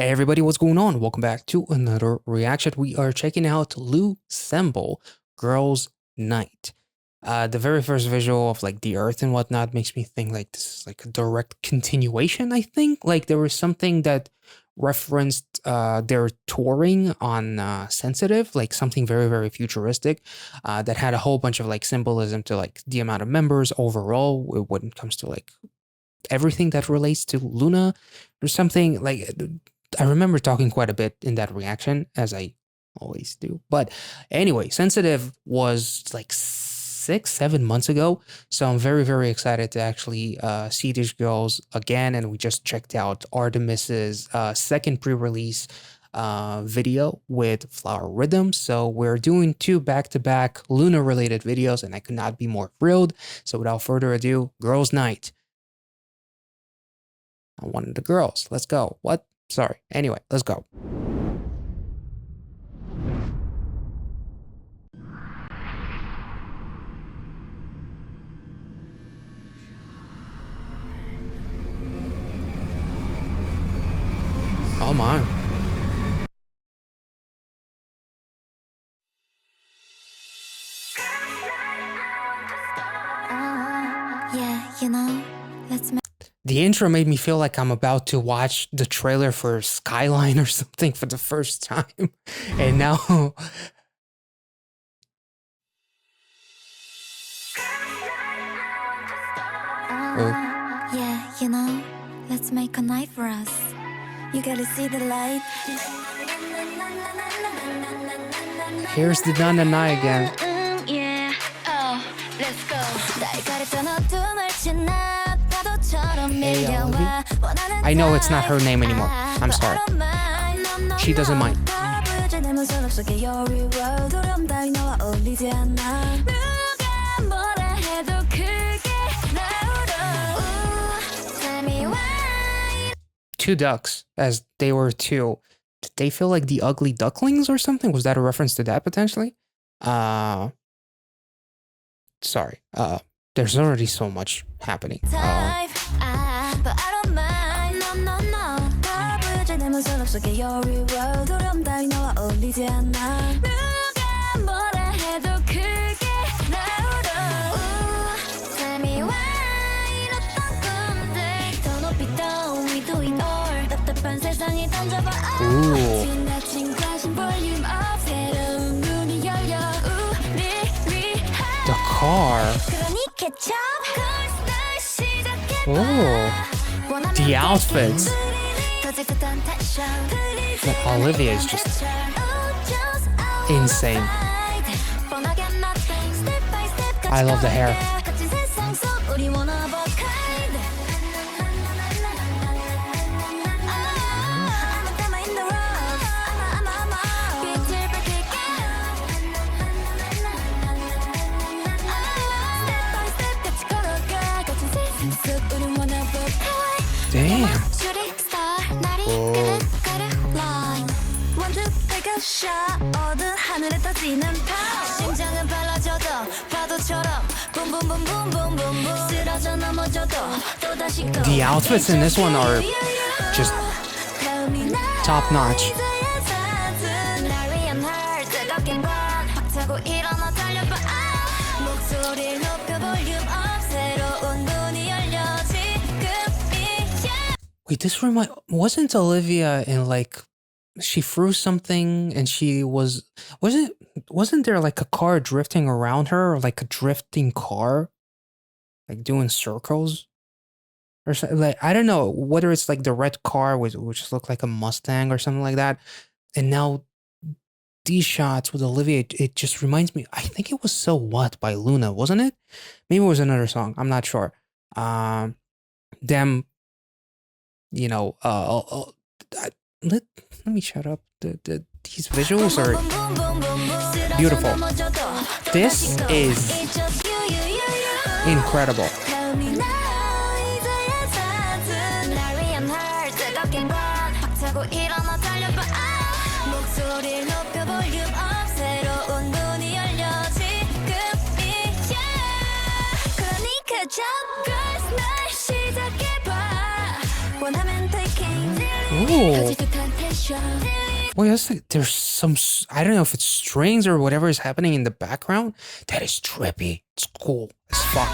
Hey everybody, what's going on? Welcome back to another reaction. We are checking out Loossemble, Girls' Night. The very first visual of like the earth and whatnot makes me think like this is like a direct continuation, I think. Like there was something that referenced their touring on Sensitive, like something very, very futuristic that had a whole bunch of like symbolism to like the amount of members overall when it comes to like everything that relates to Luna or something. Like I remember talking quite a bit in that reaction, as I always do. But anyway, Sensitive was like 6, 7 months ago. So I'm very, very excited to actually see these girls again. And we just checked out Artemis's second pre-release video with Flower Rhythm. So we're doing two back-to-back Luna related videos, and I could not be more thrilled. So without further ado, Girls' Night. I wanted the girls. Let's go. What? Sorry. Anyway, let's go. Oh my. Yeah, you know, let's make The intro made me feel like I'm about to watch the trailer for Skyline or something for the first time. And now yeah, you know, let's make a night for us. You gotta see the light. here's the na na na again. Yeah, oh, let's go. Hey, Olivia. I know it's not her name anymore. I'm sorry. She doesn't mind. Two ducks, as they were two. Did they feel like the ugly ducklings or something? Was that a reference to that potentially? Sorry. There's already so much happening. Ooh. The car. Oh. The outfits. But Olivia is just insane. I love the hair. Damn. Oh. The outfits in this one are just top notch. Wait, this wasn't Olivia in like she threw something and she wasn't there like a car drifting around her, or like a drifting car like doing circles or something? Like I don't know whether it's like the red car which looked like a Mustang or something like that. And now these shots with Olivia, it just reminds me, I think it was So What by Luna, wasn't it? Maybe it was another song, I'm not sure. Them, you know, let me shut up. These visuals are beautiful. This is incredible. Ooh. Wait, there's some, I don't know if it's strings or whatever is happening in the background. That is trippy. It's cool as fuck.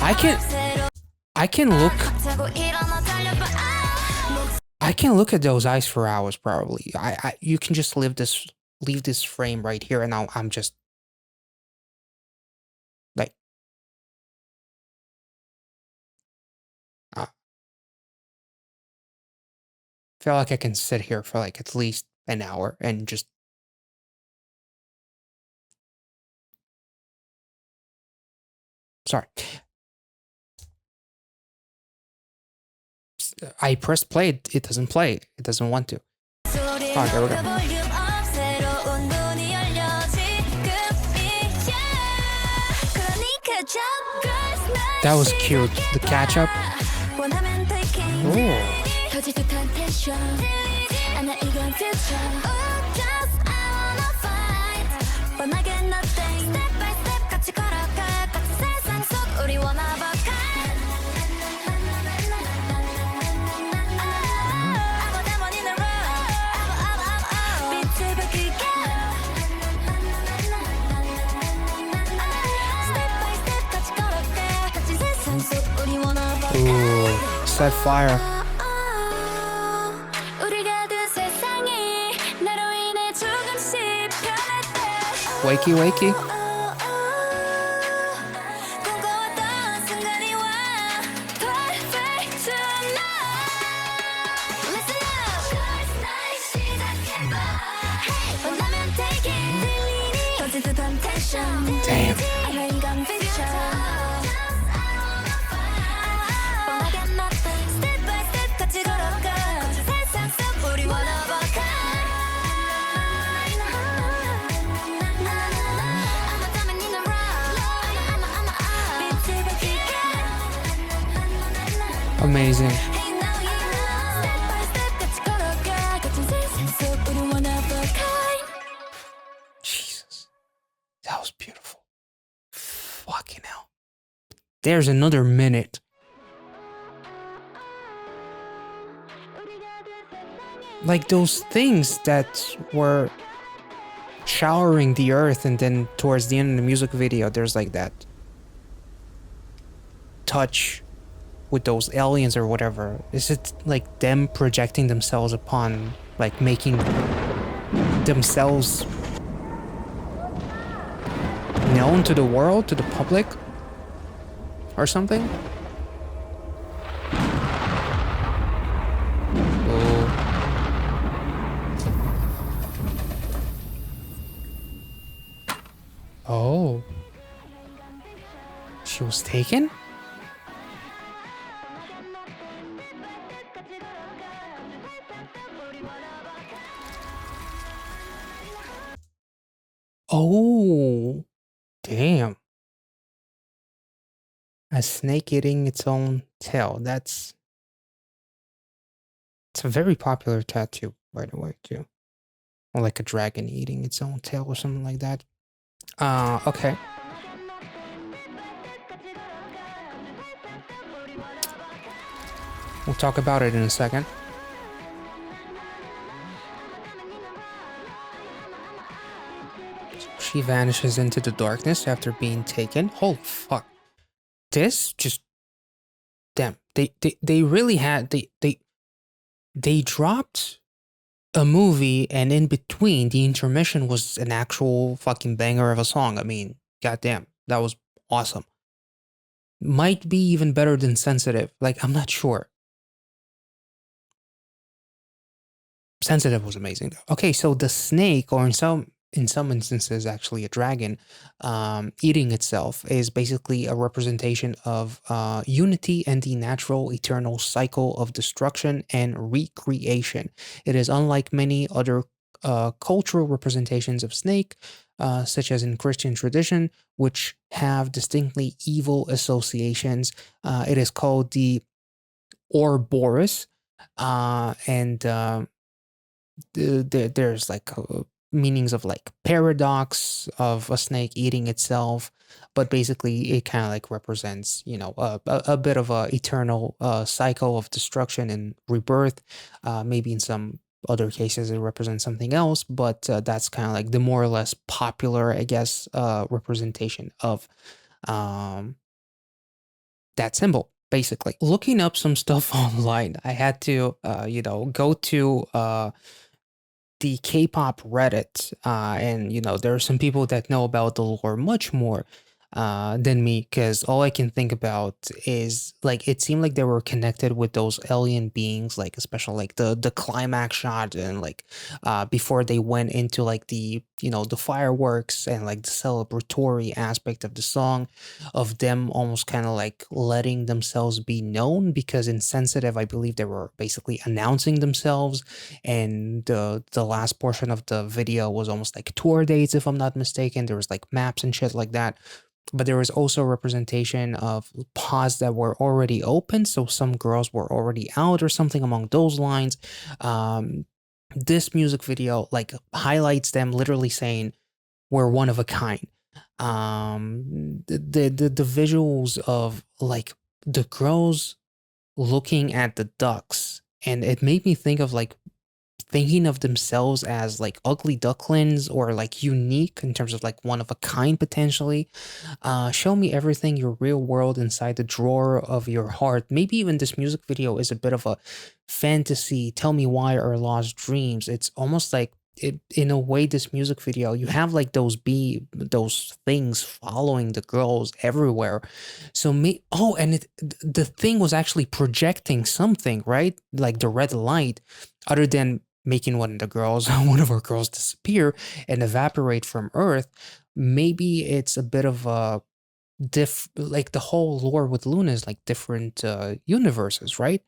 I can look at those eyes for hours probably. You can just leave this frame right here and I'm just like I feel like I can sit here for like at least an hour and just sorry. I press play, it doesn't play. It doesn't want to. Oh, there we go. That was cute. The catch up. Oh. Ooh, set fire. Wakey, wakey. Damn. Amazing. Jesus. That was beautiful. Fucking hell. There's another minute. Like those things that were showering the earth and then towards the end of the music video, there's like that touch with those aliens or whatever. Is it like them projecting themselves upon, like making themselves known to the world, to the public or something? Oh. She was taken? Oh, damn. A snake eating its own tail. It's a very popular tattoo, by the way, too. Or like a dragon eating its own tail or something like that. Okay. We'll talk about it in a second. She vanishes into the darkness after being taken. Holy fuck. This just... Damn. They really had... They dropped a movie and in between, the intermission was an actual fucking banger of a song. I mean, goddamn. That was awesome. Might be even better than Sensitive. Like, I'm not sure. Sensitive was amazing though. Okay, so the snake, or in some instances actually a dragon, eating itself is basically a representation of unity and the natural eternal cycle of destruction and recreation. It is unlike many other cultural representations of snake, such as in Christian tradition, which have distinctly evil associations. It is called the Ouroboros, and there's like meanings of like paradox of a snake eating itself, but basically it kind of like represents, a bit of a eternal cycle of destruction and rebirth. Maybe in some other cases it represents something else, but that's kind of like the more or less popular, I guess, representation of um, that symbol. Basically, looking up some stuff online, I had to, go to the K-pop Reddit, and there are some people that know about the lore much more than me, because all I can think about is like it seemed like they were connected with those alien beings, like especially like the climax shot and like before they went into like the fireworks and like the celebratory aspect of the song, of them almost kind of like letting themselves be known, because in Sensitive, I believe they were basically announcing themselves, and the last portion of the video was almost like tour dates, if I'm not mistaken. There was like maps and shit like that, but there was also representation of pods that were already open, so some girls were already out or something along those lines. um this music video like highlights them literally saying we're one of a kind. The visuals of like the girls looking at the ducks, and it made me think of like thinking of themselves as like ugly ducklings or like unique in terms of like one of a kind potentially. Show me everything, your real world inside the drawer of your heart. Maybe even this music video is a bit of a fantasy. Tell me why our lost dreams. It's almost like it, in a way, this music video, you have like those things following the girls everywhere. So me, oh, and the thing was actually projecting something, right? Like the red light, other than making one of our girls disappear and evaporate from Earth. Maybe it's a bit of a like the whole lore with Luna is like different universes, right?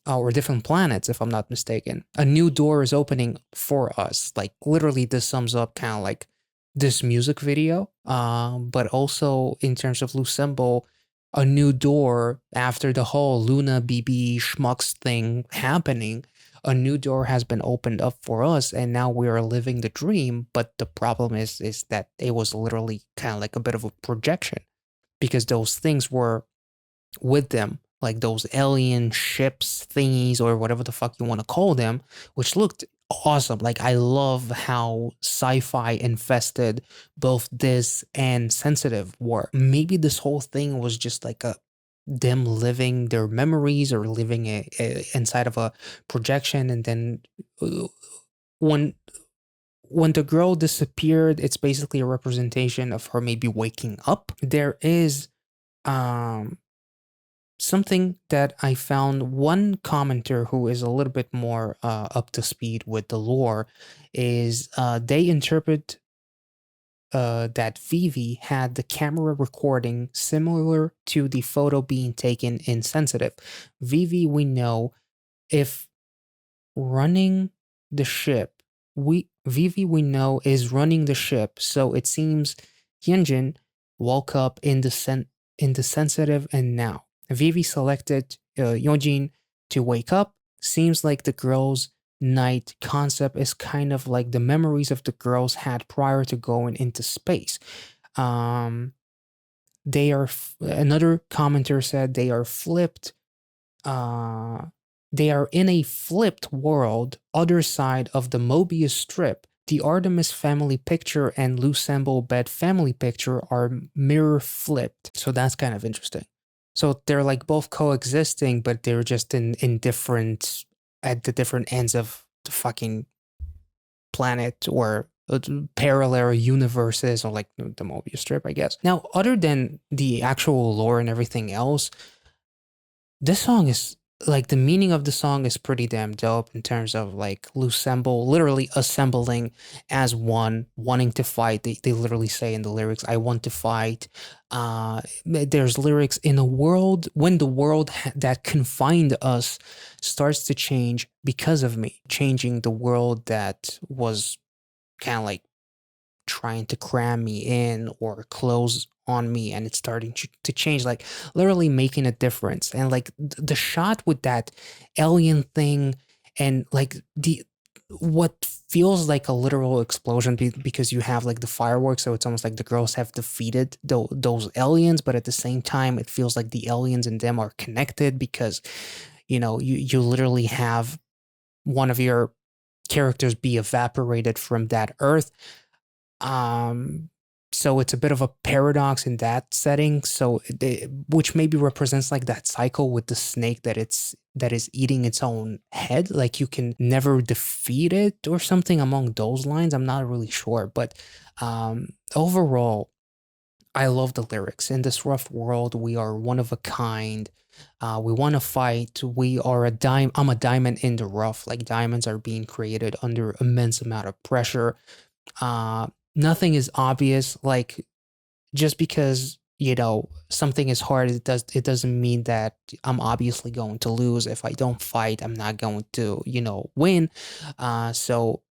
Or different planets, if I'm not mistaken. A new door is opening for us. Like literally, this sums up kind of like this music video. But also in terms of Loossemble, a new door after the whole Luna BB schmucks thing happening. A new door has been opened up for us, and now we are living the dream. But the problem is that it was literally kind of like a bit of a projection, because those things were with them, like those alien ships thingies or whatever the fuck you want to call them, which looked awesome. Like I love how sci-fi infested both this and Sensitive were. Maybe this whole thing was just like a them living their memories or living inside of a projection, and then uh, when when the girl disappeared, it's basically a representation of her maybe waking up. There is um something that I found, one commenter who is a little bit more up to speed with the lore is they interpret that Vivi had the camera recording similar to the photo being taken in Sensitive. Vivi, we know, if running the ship, we know is running the ship, so it seems Hyunjin woke up in the Sensitive, and now Vivi selected Yeonjin to wake up. Seems like the girls' night concept is kind of like the memories of the girls had prior to going into space. Um, another commenter said they are flipped, uh, they are in a flipped world, other side of the Mobius strip. The Artemis family picture and Loossemble bed family picture are mirror flipped. So that's kind of interesting. So they're like both coexisting, but they're just in different, at the different ends of the fucking planet, or parallel universes, or like the Mobius strip, I guess. Now, other than the actual lore and everything else, this song is like, the meaning of the song is pretty damn dope in terms of like Loossemble literally assembling as one, wanting to fight. They literally say in the lyrics, I want to fight. There's lyrics, in a world when the world that confined us starts to change because of me, changing the world that was kind of like trying to cram me in or close on me, and it's starting to change, like literally making a difference. And like the shot with that alien thing, and like the what feels like a literal explosion because you have like the fireworks, so it's almost like the girls have defeated those aliens, but at the same time it feels like the aliens and them are connected because you literally have one of your characters be evaporated from that earth. um so it's a bit of a paradox in that setting, which maybe represents like that cycle with the snake that is eating its own head, like you can never defeat it or something along those lines. I'm not really sure, but overall I love the lyrics. In this rough world, we are one of a kind. We want to fight. We are a dime. I'm a diamond in the rough. Like diamonds are being created under immense amount of pressure. uh Nothing is obvious, like just because something is hard, it doesn't mean that I'm obviously going to lose. If I don't fight, I'm not going to win. So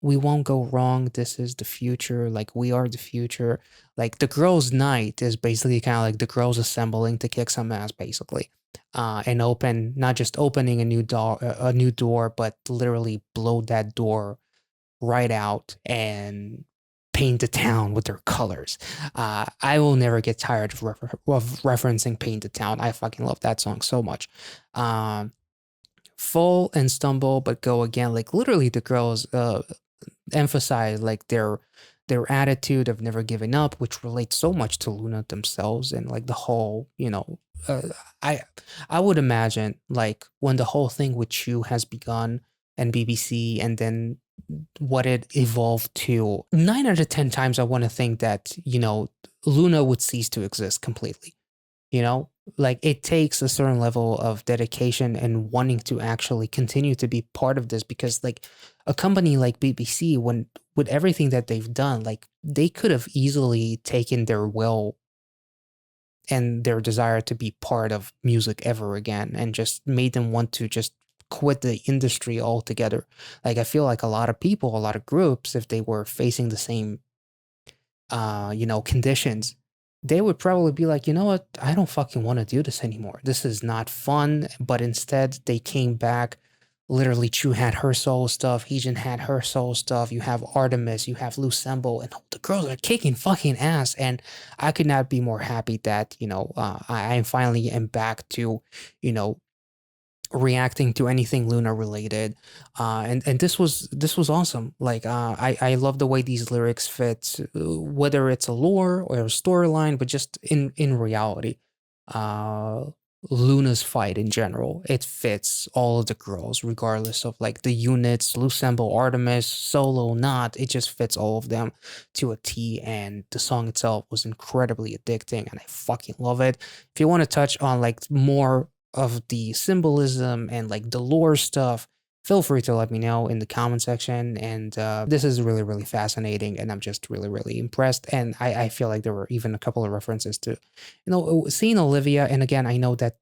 we won't go wrong. This is the future. Like we are the future. Like the girls night is basically kind of like the girls assembling to kick some ass, basically. And open, not just opening a new door, but literally blow that door right out and paint the town with their colors. I will never get tired of referencing Paint the Town. I fucking love that song so much. Fall and stumble, but go again. Like literally, the girls emphasize like their attitude of never giving up, which relates so much to Luna themselves and like the whole, uh, I I would imagine like when the whole thing with Chew has begun and BBC, and then what it evolved to. 9 out of 10 times, I want to think that Luna would cease to exist completely. You know, like it takes a certain level of dedication and wanting to actually continue to be part of this, because like a company like BBC, when with everything that they've done, like they could have easily taken their will and their desire to be part of music ever again and just made them want to just quit the industry altogether. Like I feel like a lot of people, a lot of groups, if they were facing the same conditions, they would probably be like, you know what, I don't fucking want to do this anymore. This is not fun. But instead, they came back. Literally, Chu had her soul stuff. Heejin had her soul stuff. You have Artemis, you have Loossemble, and the girls are kicking fucking ass. And I could not be more happy that I finally am back to you know reacting to anything Luna related. And this was awesome. Like I love the way these lyrics fit, whether it's a lore or a storyline, but just in reality. uh Luna's fight in general, it fits all of the girls regardless of like the units, Lusemble, Artemis, Solo, not, it just fits all of them to a T. And the song itself was incredibly addicting and I fucking love it. If you want to touch on like more of the symbolism and like the lore stuff, feel free to let me know in the comment section. And this is really, really fascinating. And I'm just really, really impressed. And I feel like there were even a couple of references to, seeing Olivia. And again, I know that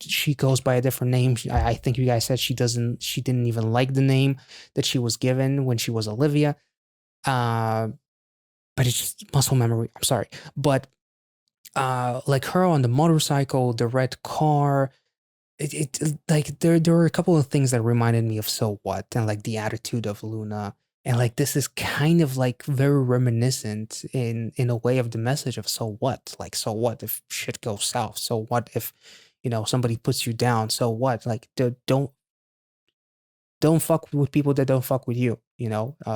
she goes by a different name. I think you guys said she didn't even like the name that she was given when she was Olivia. Uh, but it's just muscle memory. I'm sorry. But like her on the motorcycle, the red car, like there were a couple of things that reminded me of So What and like the attitude of Luna. And like this is kind of like very reminiscent in a way of the message of So What? Like so what if shit goes south? So what if somebody puts you down? So what? Like don't fuck with people that don't fuck with you.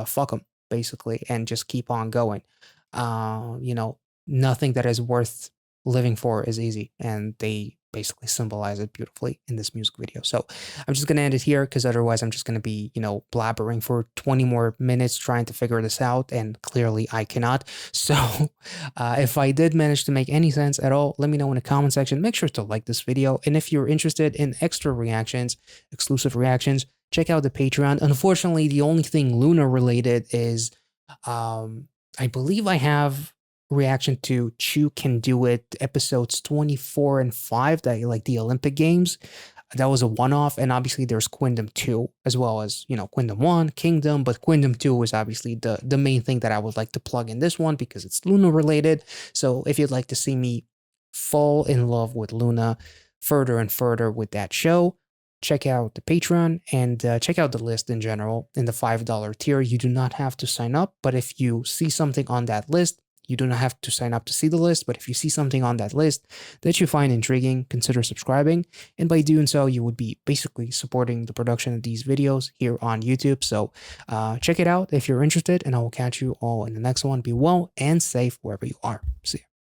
Fuck them basically, and just keep on going. Nothing that is worth living for is easy, and they basically symbolize it beautifully in this music video. So I'm just gonna end it here because otherwise I'm just gonna be blabbering for 20 more minutes trying to figure this out, and clearly I cannot. So if I did manage to make any sense at all, let me know in the comment section. Make sure to like this video, and if you're interested in extra reactions, exclusive reactions, check out the Patreon. Unfortunately, the only thing Luna related is I believe I have reaction to Chew Can Do It episodes 24 and 5, that like the Olympic Games. That was a one-off, and obviously there's Queendom 2 as well as Queendom 1, Kingdom, but Queendom 2 is obviously the main thing that I would like to plug in this one because it's Luna related. So if you'd like to see me fall in love with Luna further and further with that show, check out the Patreon and check out the list in general. In the $5 tier, you do not have to sign up, but if you see something on that list, you do not have to sign up to see the list, but if you see something on that list that you find intriguing, consider subscribing. And by doing so, you would be basically supporting the production of these videos here on YouTube. So check it out if you're interested, and I will catch you all in the next one. Be well and safe wherever you are. See ya.